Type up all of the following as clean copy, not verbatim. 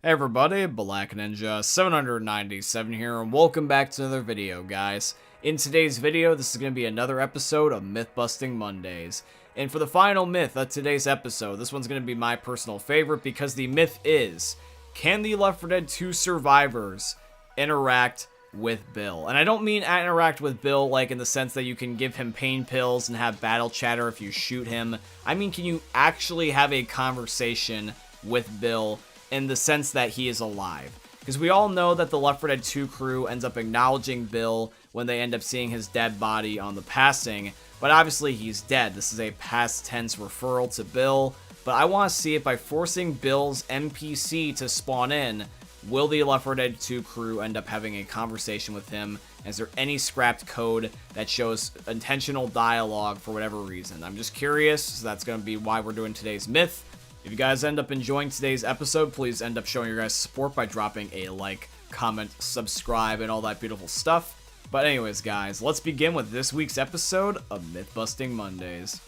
Hey everybody, Black Ninja 797 here, and welcome back to another video, guys. In today's video, this is going to be another episode of Myth-Busting Mondays. And for the final myth of today's episode, this one's going to be my personal favorite because the myth is, can the Left 4 Dead 2 survivors interact with Bill? And I don't mean interact with Bill like in the sense that you can give him pain pills and have battle chatter if you shoot him. I mean, can you actually have a conversation with Bill in the sense that he is alive? Because we all know that the Left 4 Dead 2 crew ends up acknowledging Bill when they end up seeing his dead body on the passing, but obviously he's dead. This is a past tense referral to Bill, but I want to see if by forcing Bill's NPC to spawn in, will the Left 4 Dead 2 crew end up having a conversation with him? Is there any scrapped code that shows intentional dialogue for whatever reason? I'm just curious, so that's going to be why we're doing today's myth. If you guys end up enjoying today's episode, please end up showing your guys' support by dropping a like, comment, subscribe, and all that beautiful stuff. But anyways, guys, let's begin with this week's episode of Myth-Busting Mondays.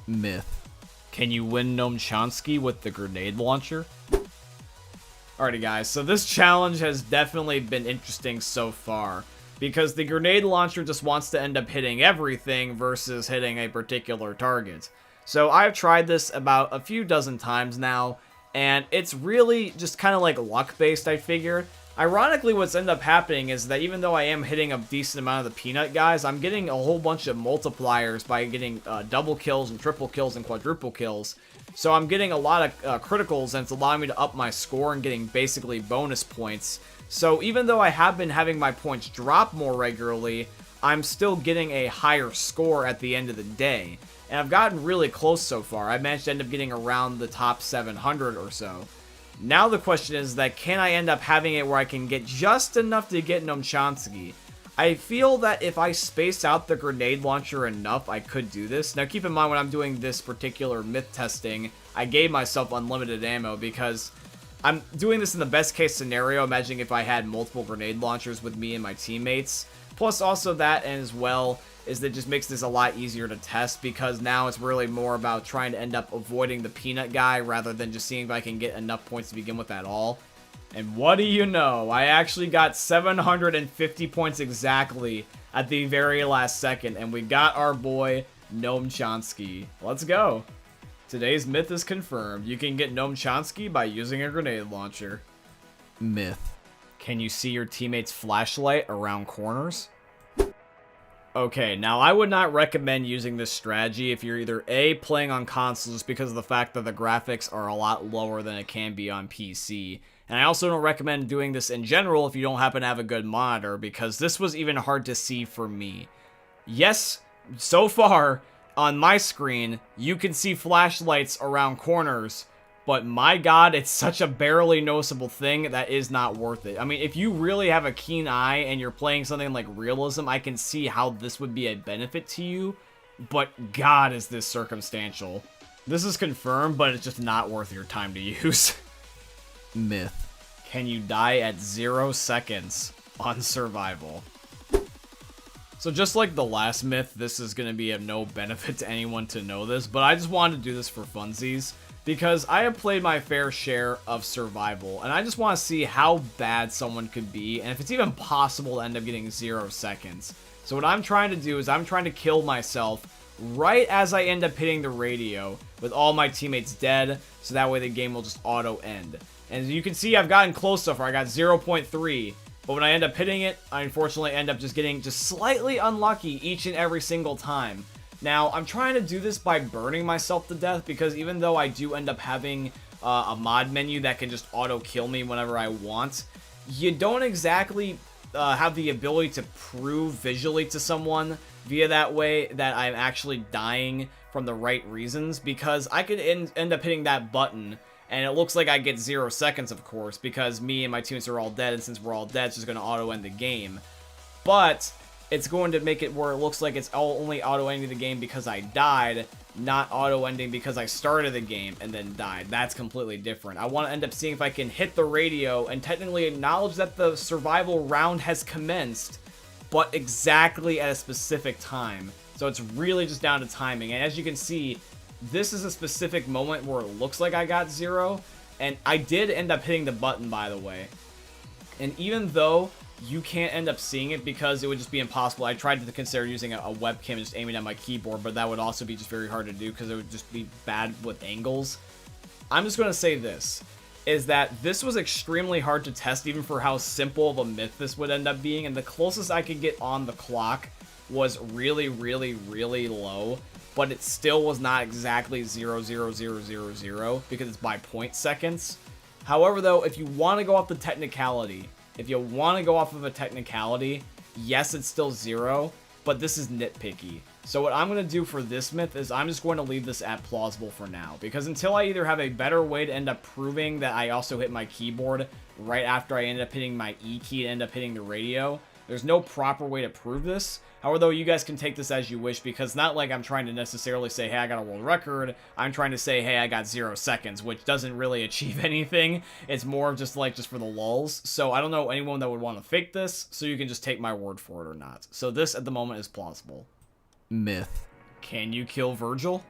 Myth. Can you win Noam Chomsky with the grenade launcher? Alrighty, guys, so this challenge has definitely been interesting so far, because the grenade launcher just wants to end up hitting everything versus hitting a particular target. So I've tried this about a few dozen times now, and it's really just kind of like luck-based, I figured. Ironically, what's ended up happening is that even though I am hitting a decent amount of the peanut guys, I'm getting a whole bunch of multipliers by getting double kills and triple kills and quadruple kills. So I'm getting a lot of criticals, and it's allowing me to up my score and getting basically bonus points. So even though I have been having my points drop more regularly, I'm still getting a higher score at the end of the day. And I've gotten really close so far. I managed to end up getting around the top 700 or so. Now the question is that can I end up having it where I can get just enough to get Noam Chomsky? I feel that if I space out the grenade launcher enough, I could do this. Now keep in mind when I'm doing this particular myth testing, I gave myself unlimited ammo because I'm doing this in the best case scenario, imagining if I had multiple grenade launchers with me and my teammates. Plus also that, and as well, is that it just makes this a lot easier to test because now it's really more about trying to end up avoiding the peanut guy rather than just seeing if I can get enough points to begin with at all. And what do you know? I actually got 750 points exactly at the very last second, and we got our boy Noam Chomsky. Let's go. Today's myth is confirmed. You can get Noam Chomsky by using a grenade launcher. Myth. Can you see your teammate's flashlight around corners? Okay, now I would not recommend using this strategy if you're either A, playing on consoles because of the fact that the graphics are a lot lower than it can be on PC. And I also don't recommend doing this in general if you don't happen to have a good monitor, because this was even hard to see for me. Yes, so far on my screen, you can see flashlights around corners, but my god, it's such a barely noticeable thing that is not worth it. I mean, if you really have a keen eye and you're playing something like realism, I can see how this would be a benefit to you, but god, is this circumstantial. This is confirmed, but it's just not worth your time to use. Myth. Can you die at 0 seconds on survival? So just like the last myth, this is going to be of no benefit to anyone to know this, but I just wanted to do this for funsies, because I have played my fair share of survival, and I just want to see how bad someone could be, and if it's even possible to end up getting 0 seconds. So what I'm trying to do is I'm trying to kill myself right as I end up hitting the radio, with all my teammates dead, so that way the game will just auto-end. And as you can see, I've gotten close so far. I got 0.3, but when I end up hitting it, I unfortunately end up just getting slightly unlucky each and every single time. Now, I'm trying to do this by burning myself to death, because even though I do end up having a mod menu that can just auto-kill me whenever I want, you don't exactly have the ability to prove visually to someone via that way that I'm actually dying from the right reasons, because I could end up hitting that button, and it looks like I get 0 seconds, of course, because me and my teammates are all dead, and since we're all dead, it's just going to auto-end the game. But it's going to make it where it looks like it's only auto-ending the game because I died, not auto-ending because I started the game and then died. That's completely different. I want to end up seeing if I can hit the radio and technically acknowledge that the survival round has commenced, but exactly at a specific time. So it's really just down to timing. And as you can see, this is a specific moment where it looks like I got 0. And I did end up hitting the button, by the way. And even though you can't end up seeing it because it would just be impossible, I tried to consider using a webcam and just aiming at my keyboard, but that would also be just very hard to do because it would just be bad with angles. I'm just going to say this, is that this was extremely hard to test even for how simple of a myth this would end up being, and the closest I could get on the clock was really, really, really low, but it still was not exactly 0.00000 because it's by point seconds. However, though, if you want to go off the technicality, yes, it's still 0, but this is nitpicky. So what I'm going to do for this myth is I'm just going to leave this at plausible for now, because until I either have a better way to end up proving that I also hit my keyboard right after I ended up hitting my E key and end up hitting the radio, there's no proper way to prove this. However, though, you guys can take this as you wish, because not like I'm trying to necessarily say, hey, I got a world record. I'm trying to say, hey, I got 0 seconds, which doesn't really achieve anything. It's more of just for the lulz. So I don't know anyone that would want to fake this, so you can just take my word for it or not. So this at the moment is plausible. Myth. Can you kill Virgil?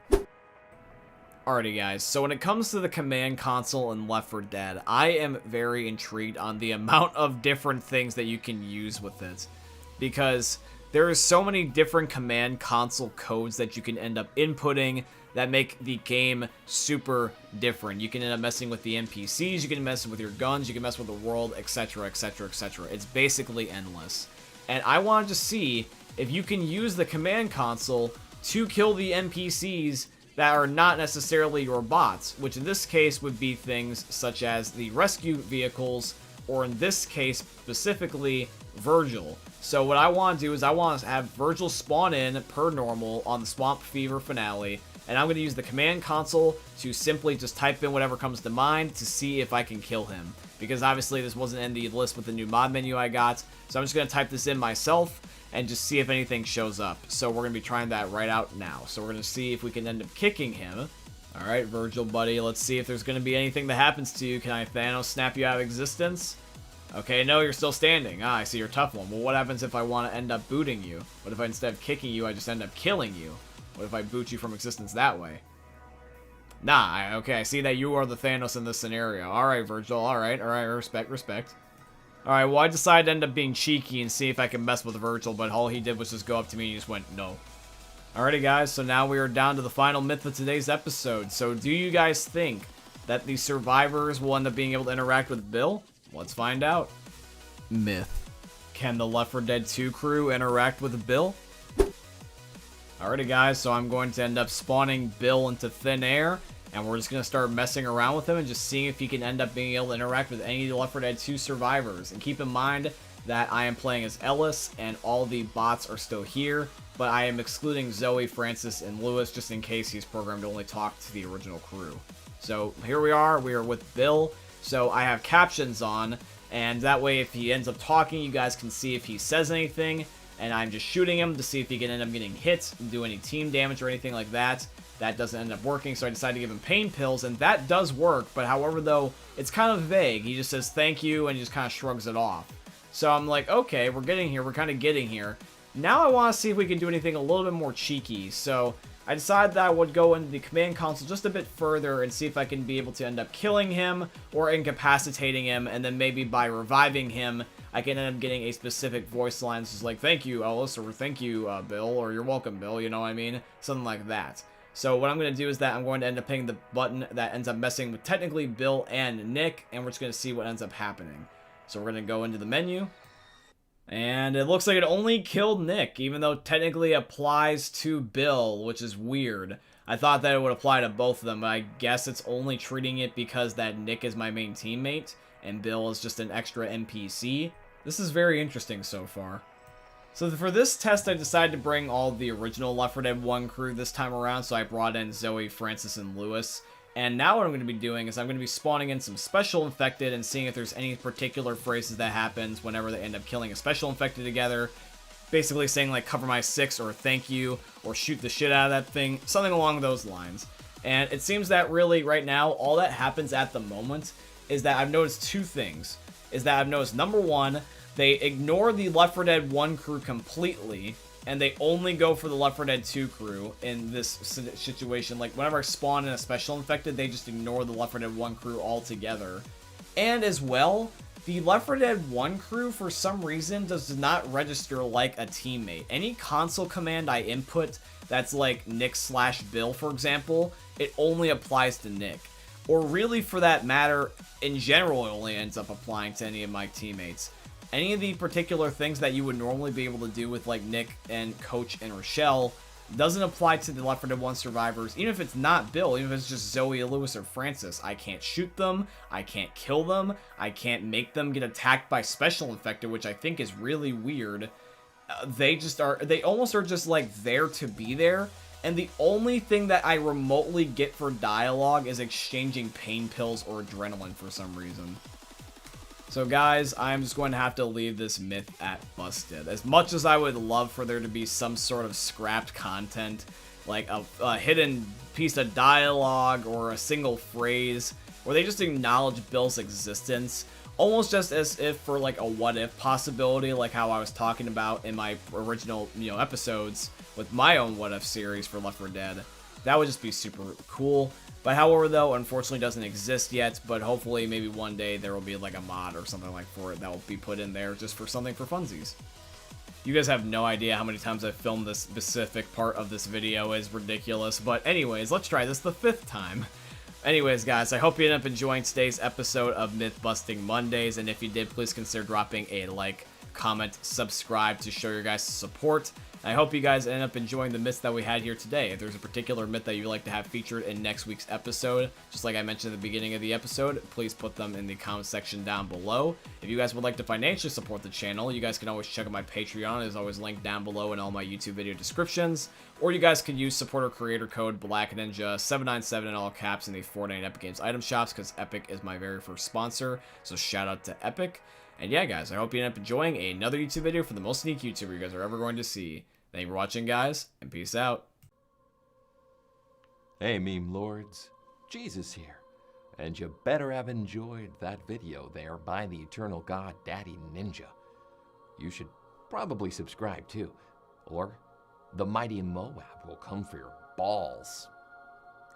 Alrighty guys, so when it comes to the command console in Left 4 Dead, I am very intrigued on the amount of different things that you can use with it. Because there are so many different command console codes that you can end up inputting that make the game super different. You can end up messing with the NPCs, you can mess with your guns, you can mess with the world, etc, etc, etc. It's basically endless. And I wanted to see if you can use the command console to kill the NPCs that are not necessarily your bots, which in this case would be things such as the rescue vehicles, or in this case specifically, Virgil. So what I want to do is I want to have Virgil spawn in per normal on the Swamp Fever finale, and I'm going to use the command console to simply just type in whatever comes to mind to see if I can kill him. Because obviously this wasn't in the list with the new mod menu I got, so I'm just going to type this in myself and just see if anything shows up. So we're going to be trying that right out now. So we're going to see if we can end up kicking him. Alright, Virgil, buddy, let's see if there's going to be anything that happens to you. Can I Thanos snap you out of existence? Okay, no, you're still standing. Ah, I see you're a tough one. Well, what happens if I want to end up booting you? What if instead of kicking you, I just end up killing you? What if I boot you from existence that way? Nah, okay, I see that you are the Thanos in this scenario. Alright, Virgil, alright, respect, respect. Alright, well, I decided to end up being cheeky and see if I can mess with Virgil, but all he did was just go up to me and he just went, no. Alrighty, guys, so now we are down to the final myth of today's episode. So do you guys think that the survivors will end up being able to interact with Bill? Let's find out. Myth. Can the Left 4 Dead 2 crew interact with Bill? Alrighty guys, so I'm going to end up spawning Bill into thin air, and we're just going to start messing around with him and just seeing if he can end up being able to interact with any of the Left 4 Dead 2 survivors. And keep in mind that I am playing as Ellis, and all the bots are still here, but I am excluding Zoe, Francis, and Lewis just in case he's programmed to only talk to the original crew. So here we are with Bill. So I have captions on, and that way if he ends up talking, you guys can see if he says anything, and I'm just shooting him to see if he can end up getting hit and do any team damage or anything like that. That doesn't end up working, so I decided to give him pain pills, and that does work, but however though, it's kind of vague. He just says thank you, and he just kind of shrugs it off. So I'm like, okay, we're kind of getting here. Now I want to see if we can do anything a little bit more cheeky, so I decided that I would go into the command console just a bit further and see if I can be able to end up killing him or incapacitating him, and then maybe by reviving him, I can end up getting a specific voice line, just like, thank you, Ellis, or thank you, Bill, or you're welcome, Bill, you know what I mean? Something like that. So what I'm going to do is that I'm going to end up hitting the button that ends up messing with technically Bill and Nick, and we're just going to see what ends up happening. So we're going to go into the menu. And it looks like it only killed Nick, even though it technically applies to Bill, which is weird. I thought that it would apply to both of them, but I guess it's only treating it because that Nick is my main teammate, and Bill is just an extra NPC. This is very interesting so far. So for this test, I decided to bring all the original Left 4 Dead 1 crew this time around, so I brought in Zoe, Francis, and Lewis. And now what I'm going to be doing is I'm going to be spawning in some special infected and seeing if there's any particular phrases that happens whenever they end up killing a special infected together. Basically saying like cover my 6 or thank you or shoot the shit out of that thing, something along those lines. And it seems that really right now all that happens at the moment is that I've noticed two things. Is that I've noticed number one, they ignore the Left 4 Dead 1 crew completely, and they only go for the Left 4 Dead 2 crew in this situation. Like, whenever I spawn in a special infected, they just ignore the Left 4 Dead 1 crew altogether. And as well, the Left 4 Dead 1 crew, for some reason, does not register like a teammate. Any console command I input that's like Nick/Bill, for example, it only applies to Nick. Or really, for that matter, in general, it only ends up applying to any of my teammates. Any of the particular things that you would normally be able to do with like Nick and Coach and Rochelle doesn't apply to the Left 4 Dead 1 survivors. Even if it's not Bill, even if it's just Zoe, Lewis, or Francis, I can't shoot them, I can't kill them, I can't make them get attacked by Special Infected, which I think is really weird. They almost are just like there to be there. And the only thing that I remotely get for dialogue is exchanging pain pills or adrenaline for some reason. So guys, I'm just going to have to leave this myth at busted. As much as I would love for there to be some sort of scrapped content, like a hidden piece of dialogue or a single phrase, where they just acknowledge Bill's existence, almost just as if for like a what-if possibility, like how I was talking about in my original, episodes with my own what-if series for Left 4 Dead. That would just be super cool. But however, though, unfortunately doesn't exist yet, but hopefully maybe one day there will be like a mod or something like for it that will be put in there just for something for funsies. You guys have no idea how many times I've filmed this specific part of this video. Is ridiculous. But anyways, let's try this the 5th time. Anyways, guys, I hope you end up enjoying today's episode of Myth Busting Mondays, and if you did, please consider dropping a like, comment, subscribe to show your guys' support. I hope you guys end up enjoying the myths that we had here today. If there's a particular myth that you'd like to have featured in next week's episode, just like I mentioned at the beginning of the episode, please put them in the comment section down below. If you guys would like to financially support the channel, you guys can always check out my Patreon. It's always linked down below in all my YouTube video descriptions. Or you guys could use supporter creator code BlackNinja797 in all caps in the Fortnite Epic Games item shops, because Epic is my very first sponsor. So shout out to Epic. And yeah, guys, I hope you end up enjoying another YouTube video from the most unique YouTuber you guys are ever going to see. Thank you for watching, guys, and peace out. Hey, meme lords, Jesus here, and you better have enjoyed that video there by the eternal god Daddy Ninja. You should probably subscribe too, or the mighty Moab will come for your balls.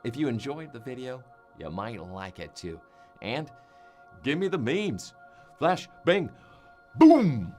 If you enjoyed the video, you might like it too, and give me the memes. Flash, bang, boom!